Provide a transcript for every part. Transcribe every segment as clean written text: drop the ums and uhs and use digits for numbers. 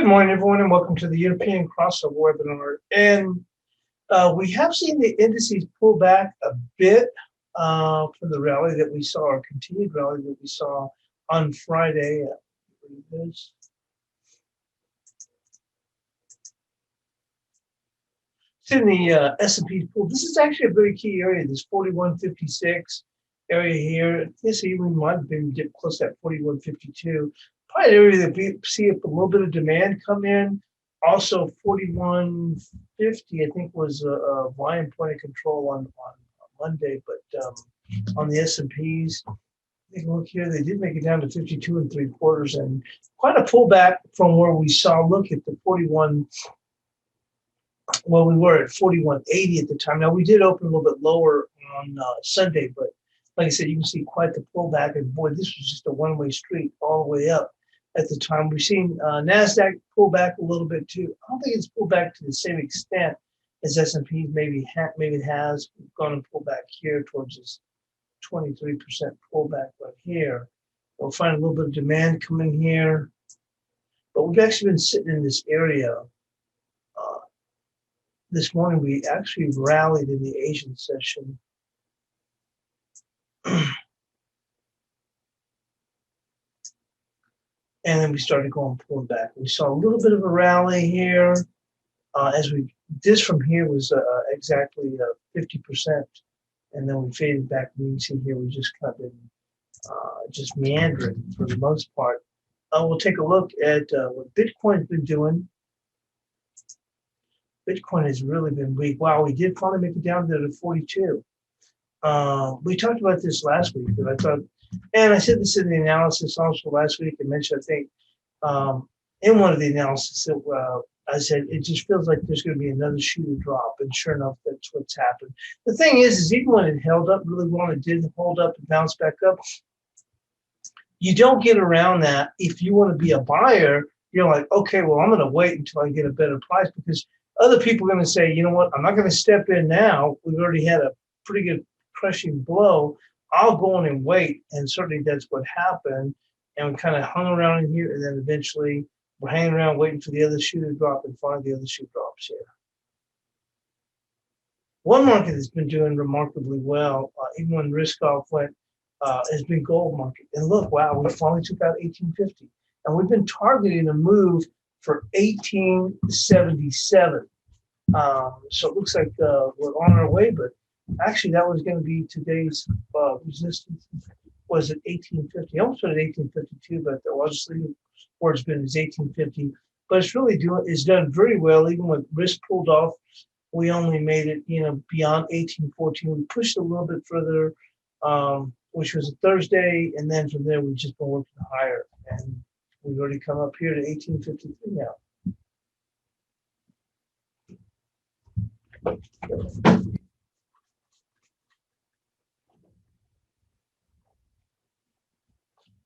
Good morning, everyone, and welcome to the European crossover webinar. And we have seen the indices pull back a bit from the rally that we saw, or continued rally that we saw on Friday. It's in the S&P pool. This is actually a very key area, this 4156 area here. This even might have been dipped close to that 4152. Probably an area that we see a little bit of demand come in. Also 4150, I think, was a volume point of control on Monday, but on the S&Ps, take a look here, they did make it down to 52 3/4 and quite a pullback from where we saw. Look at the 41. Well, we were at 4180 at the time. Now we did open a little bit lower on Sunday, but like I said, you can see quite the pullback. And boy, this was just a one-way street all the way up at the time. We've seen Nasdaq pull back a little bit too. I don't think it's pulled back to the same extent as S&P. Maybe it has. We've gone and pulled back here towards this 23% pullback right here. We'll find a little bit of demand coming here, but we've actually been sitting in this area. This morning, we actually rallied in the Asian session. And then we started pulling back. We saw a little bit of a rally here. This from here was exactly 50%. And then we faded back. And you can see here, we just kind of been just meandering for the most part. We'll take a look at what Bitcoin's been doing. Bitcoin has really been weak. Wow, we did finally make it down to 42. We talked about this last week, but I thought, and I said this in the analysis also last week. I mentioned, I think, in one of the analysis, I said it just feels like there's going to be another shoe to drop, and sure enough, that's what's happened. The thing is even when it held up really well, it did hold up and bounce back up. You don't get around that. If you want to be a buyer, you're like, okay, well, I'm going to wait until I get a better price, because other people are going to say, you know what, I'm not going to step in now. We've already had a pretty good crushing blow. I'll go in and wait. And certainly that's what happened. And we kind of hung around in here, and then eventually we're hanging around waiting for the other shoe to drop, and finally the other shoe drops here. One market that's been doing remarkably well, even when risk off went, has been gold market. And look, wow, we finally took out 1850. And we've been targeting a move for 1877. So it looks like we're on our way, but actually that was going to be today's resistance. Was at 1850. I almost put it at 1852, but obviously where it's been is 1850. But it's done very well. Even when risk pulled off, we only made it, beyond 1814. We pushed a little bit further, which was a Thursday, and then from there we've just been working higher, and we've already come up here to 1853 now.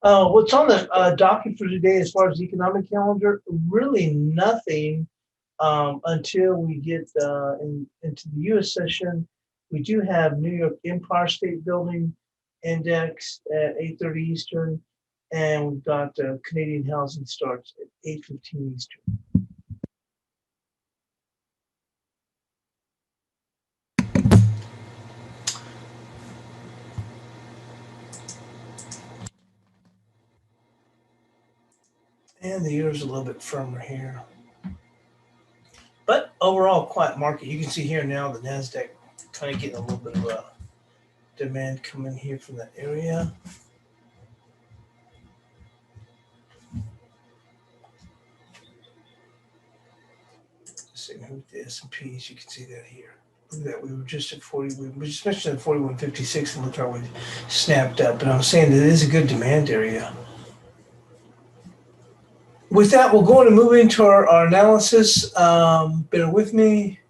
What's on the docket for today as far as the economic calendar? Really nothing until we get into the U.S. session. We do have New York Empire State Building Index at 8:30 Eastern, and we've got Canadian housing starts at 8:15 Eastern. And the euro's a little bit firmer here. But overall, quiet market. You can see here now the Nasdaq kind of getting a little bit of a demand coming here from that area. Same here with the S&Ps. You can see that here. Look at that. We were just at 40. We just mentioned at 4156, and look how we snapped up. But I'm saying that it is a good demand area. With that, we'll go on and move into our analysis. Bear with me.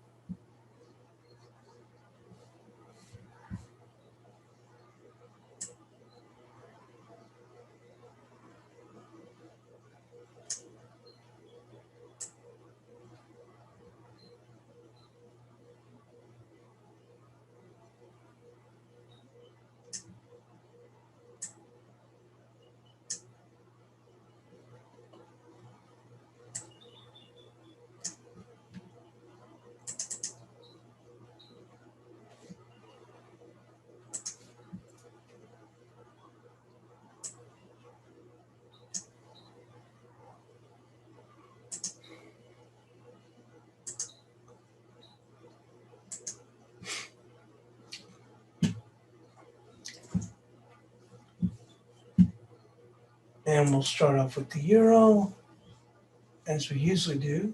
And we'll start off with the euro, as we usually do.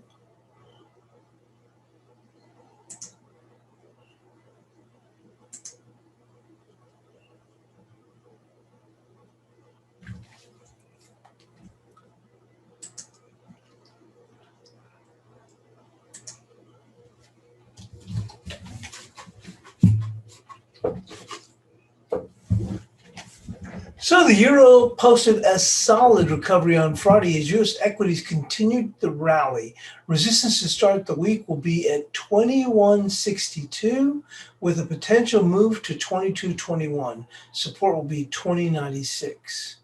So the euro posted a solid recovery on Friday as U.S. equities continued the rally. Resistance to start the week will be at 21.62 with a potential move to 22.21. Support will be 20.96.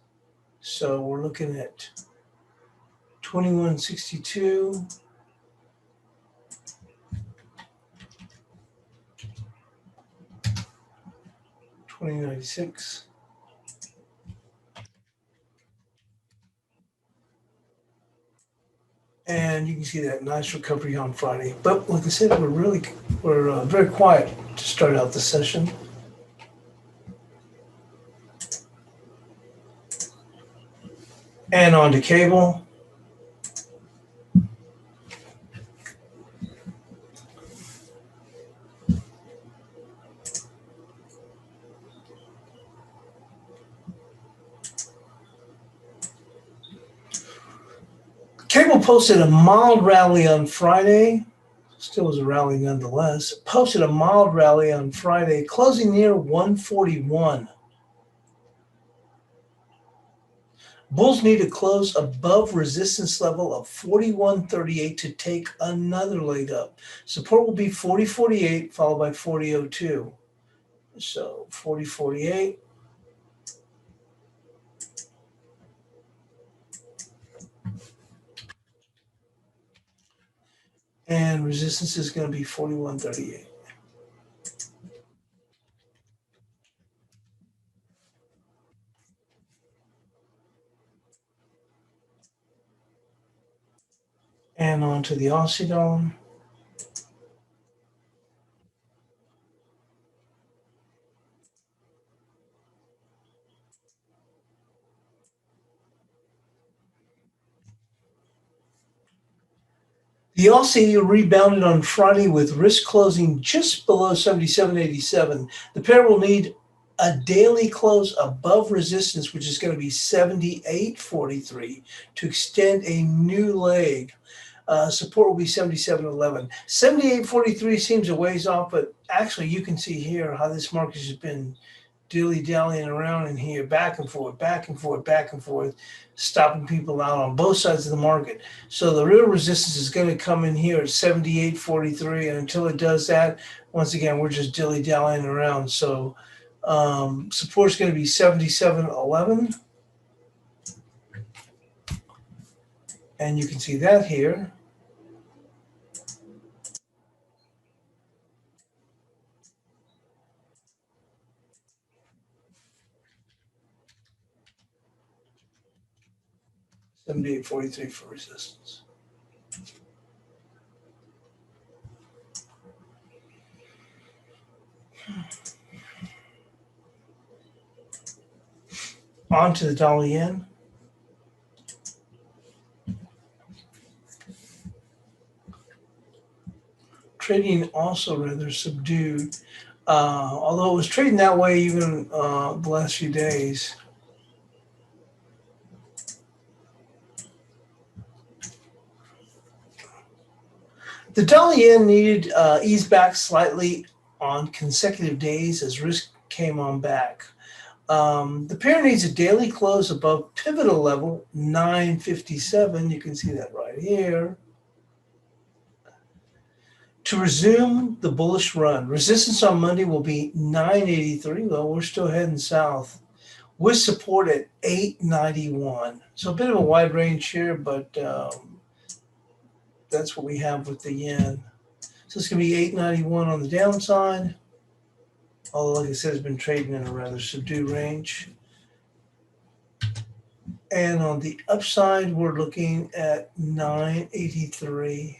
So we're looking at 21.62. 20.96. And you can see that nice recovery on Friday. But like I said, we're very quiet to start out the session. And on to cable. Cable posted a mild rally on Friday. Still was a rally nonetheless. Posted a mild rally on Friday, closing near 141. Bulls need to close above resistance level of 41.38 to take another leg up. Support will be 40.48 followed by 40.02. So 40.48. And resistance is going to be 41.38. And on to the Aussie dollar. The Aussie rebounded on Friday with risk closing just below 77.87. The pair will need a daily close above resistance, which is going to be 78.43, to extend a new leg. Support will be 77.11. 78.43 seems a ways off, but actually you can see here how this market has been dilly-dallying around in here, back and forth, back and forth, back and forth, stopping people out on both sides of the market. So the real resistance is going to come in here at 78.43, and until it does that, once again, we're just dilly-dallying around. So support is going to be 77.11, and you can see that here. $78.43 for resistance. On to the dollar yen. Trading also rather subdued, although it was trading that way even the last few days. The dollar yen needed ease back slightly on consecutive days as risk came on back. The pair needs a daily close above pivotal level 957. You can see that right here. To resume the bullish run, resistance on Monday will be 983. Well, we're still heading south with support at 891. So a bit of a wide range here, but that's what we have with the yen. So it's going to be 891 on the downside. Although, like I said, it's been trading in a rather subdued range. And on the upside, we're looking at 983.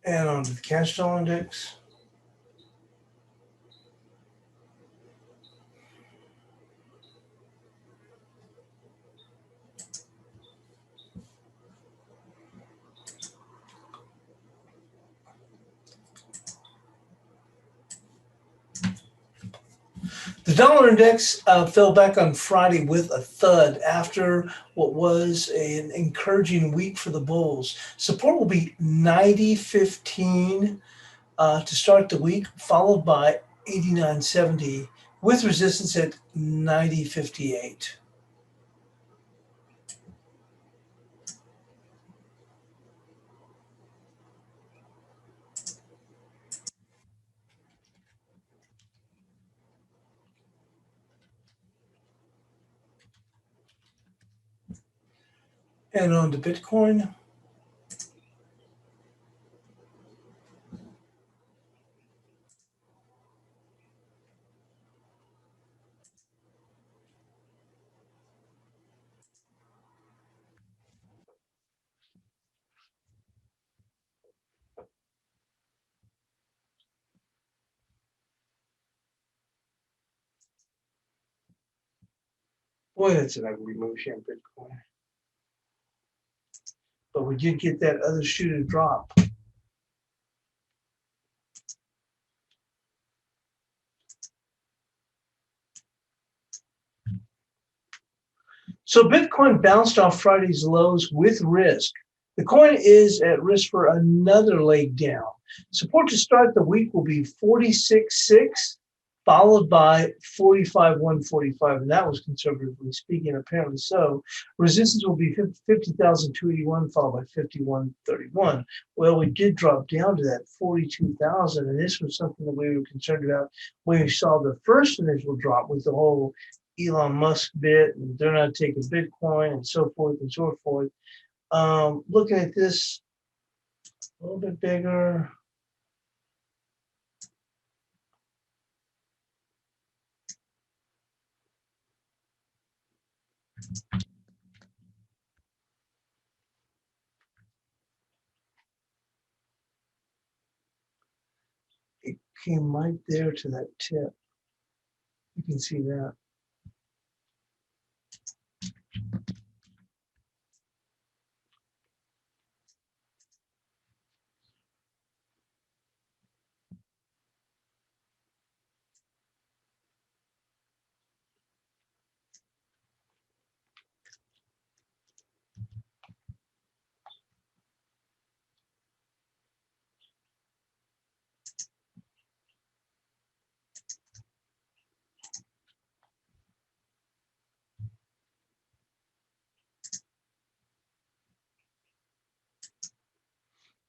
And on to the cash dollar index. The dollar index fell back on Friday with a thud after what was an encouraging week for the bulls. Support will be 90.15 to start the week, followed by 89.70 with resistance at 90.58. And on to Bitcoin. Boy, that's an ugly move here in Bitcoin. But we did get that other shoe to drop. So Bitcoin bounced off Friday's lows with risk. The coin is at risk for another leg down. Support to start the week will be 46.6, followed by 45.145, and that was conservatively speaking, apparently so. Resistance will be 50,281, followed by 51.31. Well, we did drop down to that 42,000, and this was something that we were concerned about when we saw the first initial drop with the whole Elon Musk bit, and they're not taking Bitcoin, and so forth and so forth. Looking at this a little bit bigger. It came right there to that tip. You can see that.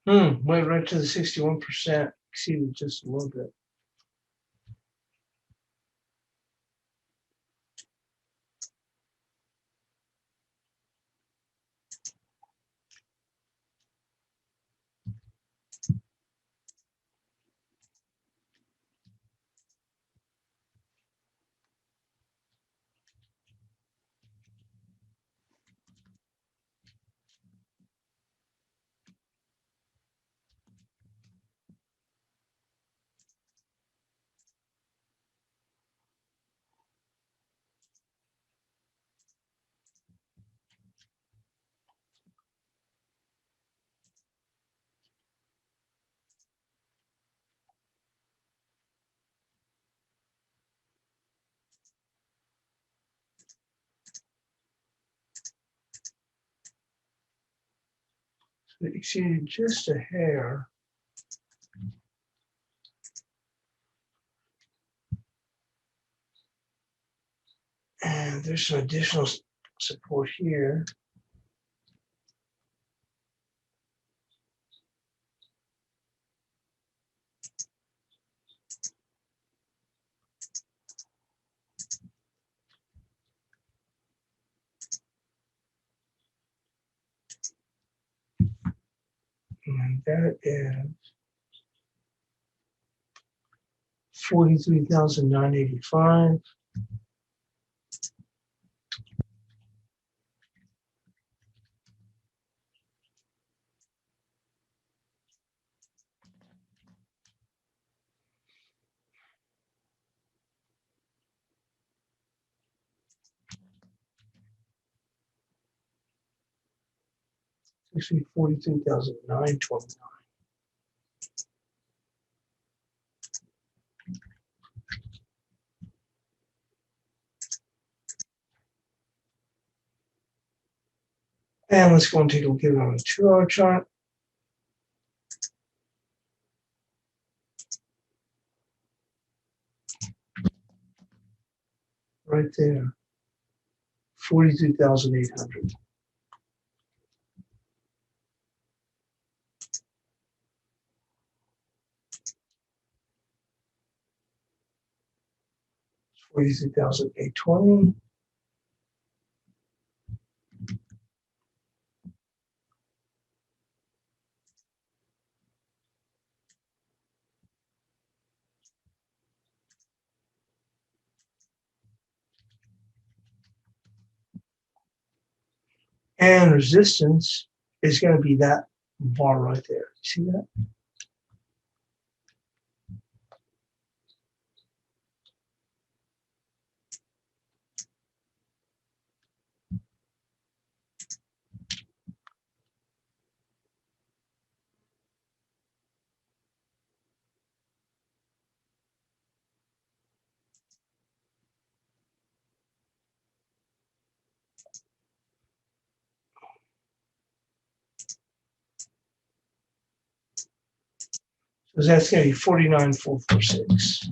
Went right to the 61%, exceeded just a little bit. So it exceeded just a hair. And there's some additional support here. And that is 43,985. Actually, 43,929. And let's go and take a look at it on a 2-hour chart. Right there, 42,800. $43,820. And resistance is going to be that bar right there. See that? So that's going to be 49,446.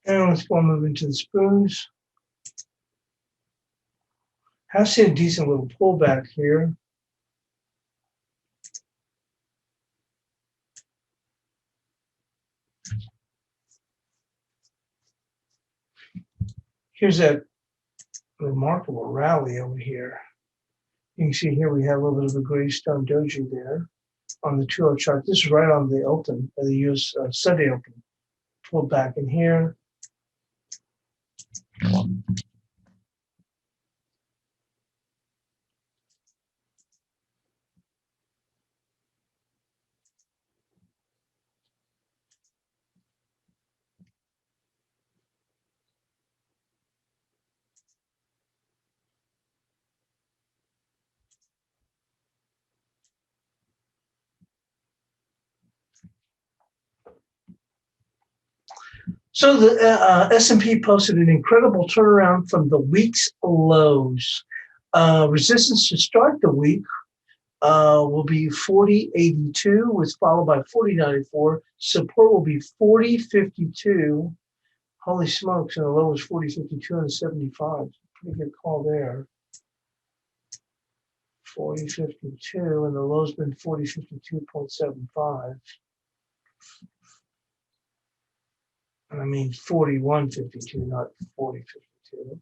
And let's go and move into the spoons. Have seen a decent little pullback here. Here's that remarkable rally over here. You can see here we have a little bit of a gravestone doji there on the 2-hour chart. This is right on the open, the US Sunday open. Pulled back in here. So the S&P posted an incredible turnaround from the week's lows. Resistance to start the week will be 40.82, was followed by 40.94. Support will be 40.52. Holy smokes, and the low was 40.52 and 75. Pretty good call there. 40.52, and the low's been 40.52.75. I mean 41.52, not 40.52.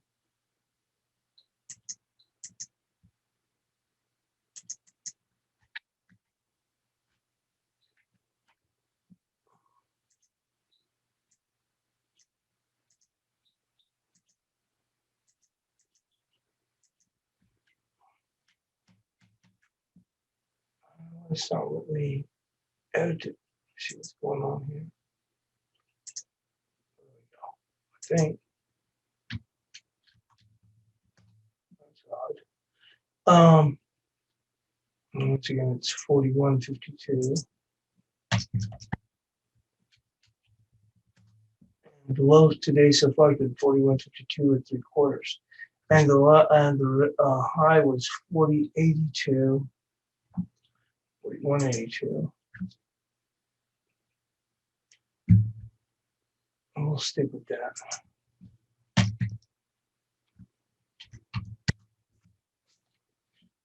Let's not let me edit it. See what's going on here. There we go. I think that's odd. Once again, it's 41.52. The low today so far has been 41.52 and 3/4, and the high was 40.82, 41.82. And we'll stick with that.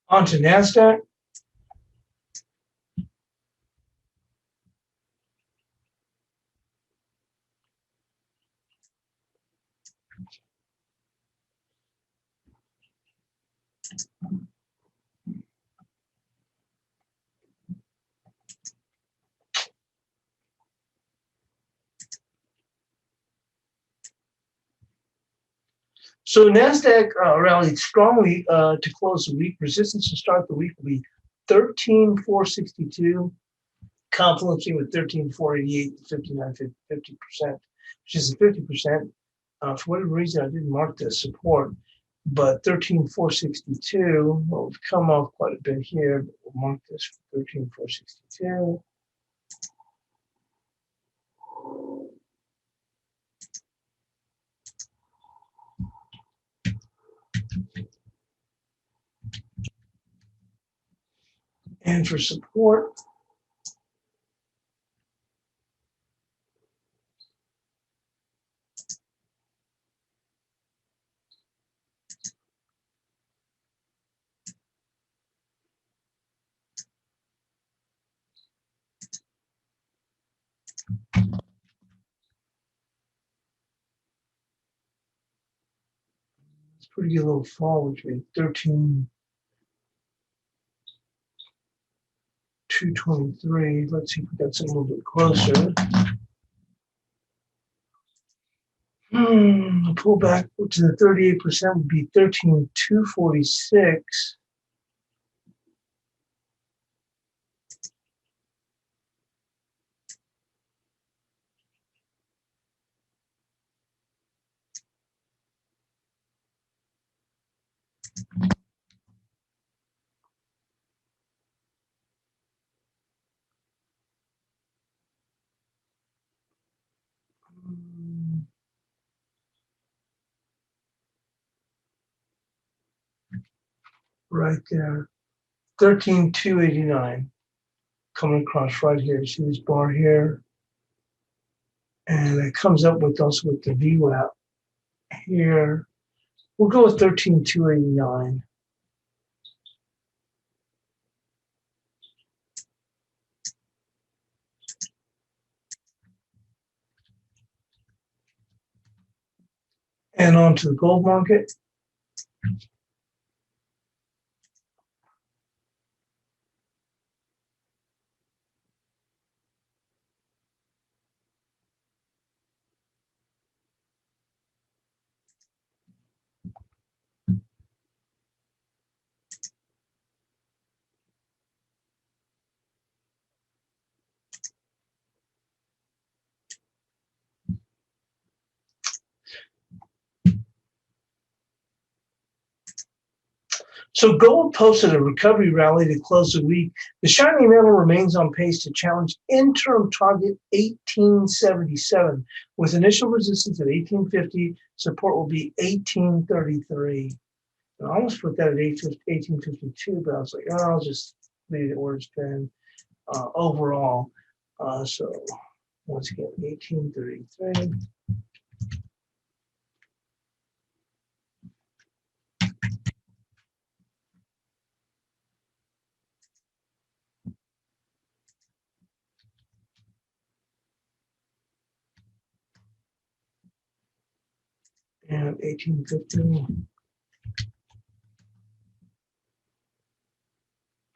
On to Nasdaq. So Nasdaq rallied strongly to close the week. Resistance to start the week will be 13,462. Confluencing with 13,488 to 50%, which is a 50%. For whatever reason, I didn't mark this support, but 13,462. Well, we've come off quite a bit here, but we'll mark this for 13,462. And for support, it's pretty good little fall, which means 13,223. Let's see if we got something a little bit closer. The pullback to the 38% would be 13,246. Right there, 13,289 coming across right here. See this bar here, and it comes up with also with the VWAP here. We'll go with 13,289. And on to the gold market. So gold posted a recovery rally to close the week. The shiny metal remains on pace to challenge interim target 1877 with initial resistance at 1850. Support will be 1833. I almost put that at 1852, but I was like, oh, I'll just leave it where it's been overall. So once again, 1833. And 1850.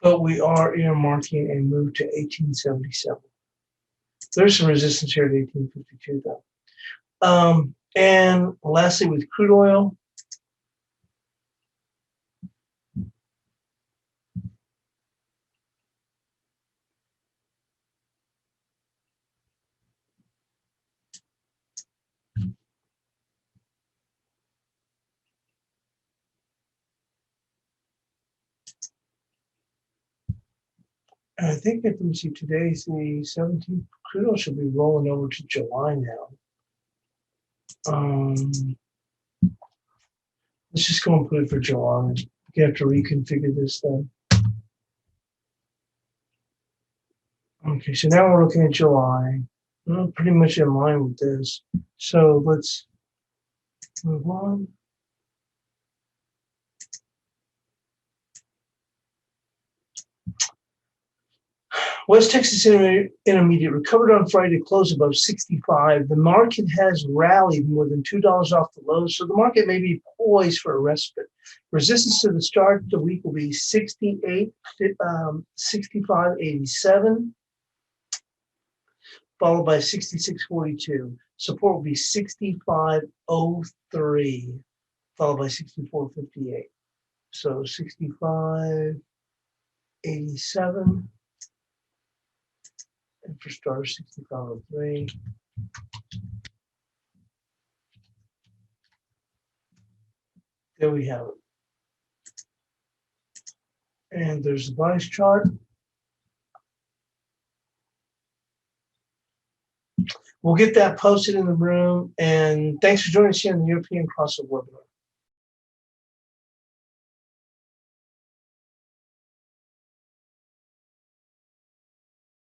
But we are earmarking a move to 1877. There's some resistance here at 1852, though. And lastly, with crude oil, I think if we see today's the 17th, crude oil should be rolling over to July now. Let's just go and put it for July. You have to reconfigure this thing. Okay, so now we're looking at July. Well, pretty much in line with this. So let's move on. West Texas Intermediate recovered on Friday to close above 65. The market has rallied more than $2 off the lows, so the market may be poised for a respite. Resistance to the start of the week will be 65.87, followed by 66.42. Support will be 65.03, followed by 64.58. So 65.87. And for starters, 65.03. There we have it. And there's the bias chart. We'll get that posted in the room. And thanks for joining us here on the European Crossover webinar.